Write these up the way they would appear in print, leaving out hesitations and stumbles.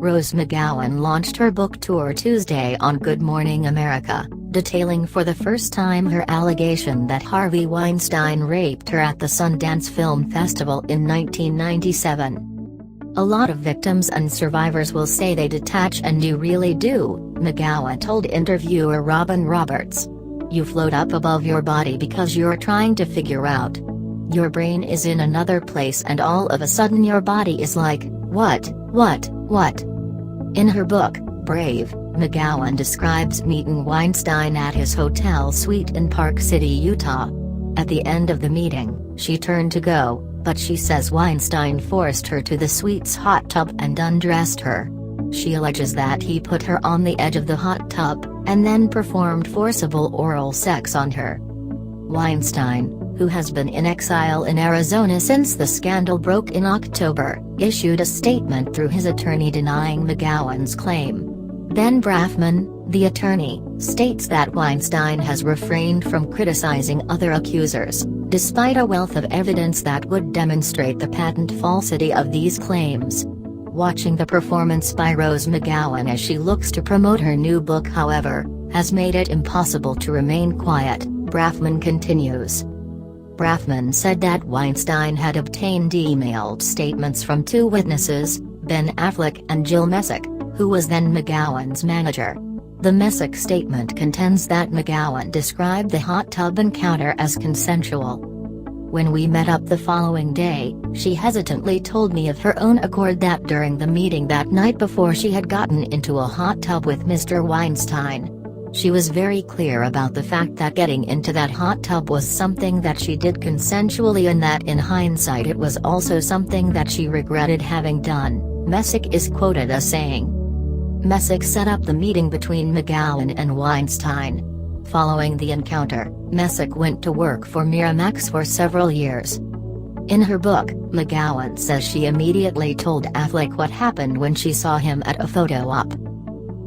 Rose McGowan launched her book tour Tuesday on Good Morning America, detailing for the first time her allegation that Harvey Weinstein raped her at the Sundance Film Festival in 1997. "A lot of victims and survivors will say they detach, and you really do," McGowan told interviewer Robin Roberts. "You float up above your body because you're trying to figure out. Your brain is in another place and all of a sudden your body is like, what? In her book, Brave, McGowan describes meeting Weinstein at his hotel suite in Park City, Utah. At the end of the meeting, she turned to go, but she says Weinstein forced her to the suite's hot tub and undressed her. She alleges that he put her on the edge of the hot tub, and then performed forcible oral sex on her. Weinstein, who has been in exile in Arizona since the scandal broke in October, issued a statement through his attorney denying McGowan's claim. Ben Brafman, the attorney, states that Weinstein has refrained from criticizing other accusers, despite a wealth of evidence that would demonstrate the patent falsity of these claims. Watching the performance by Rose McGowan as she looks to promote her new book, however, has made it impossible to remain quiet, Brafman continues. Brafman said that Weinstein had obtained emailed statements from two witnesses, Ben Affleck and Jill Messick, who was then McGowan's manager. The Messick statement contends that McGowan described the hot tub encounter as consensual. "When we met up the following day, she hesitantly told me of her own accord that during the meeting that night before she had gotten into a hot tub with Mr. Weinstein. She was very clear about the fact that getting into that hot tub was something that she did consensually and that in hindsight it was also something that she regretted having done," Messick is quoted as saying. Messick set up the meeting between McGowan and Weinstein. Following the encounter, Messick went to work for Miramax for several years. In her book, McGowan says she immediately told Affleck what happened when she saw him at a photo op.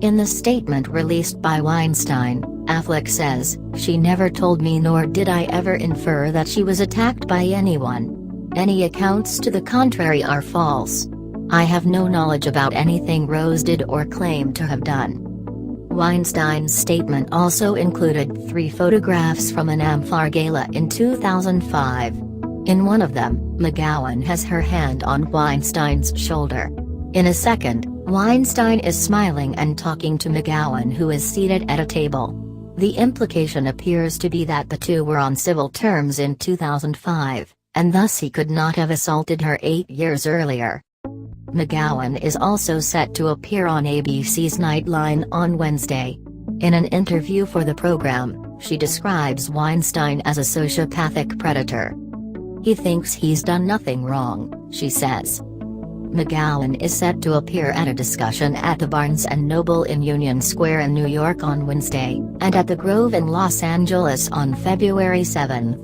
In the statement released by Weinstein, Affleck says, "She never told me nor did I ever infer that she was attacked by anyone. Any accounts to the contrary are false. I have no knowledge about anything Rose did or claimed to have done." Weinstein's statement also included 3 photographs from an Amphar gala in 2005. In one of them, McGowan has her hand on Weinstein's shoulder. In a second, Weinstein is smiling and talking to McGowan, who is seated at a table. The implication appears to be that the two were on civil terms in 2005, and thus he could not have assaulted her 8 years earlier. McGowan is also set to appear on ABC's Nightline on Wednesday. In an interview for the program, she describes Weinstein as a sociopathic predator. "He thinks he's done nothing wrong," she says. McGowan is set to appear at a discussion at the Barnes & Noble in Union Square in New York on Wednesday, and at the Grove in Los Angeles on February 7.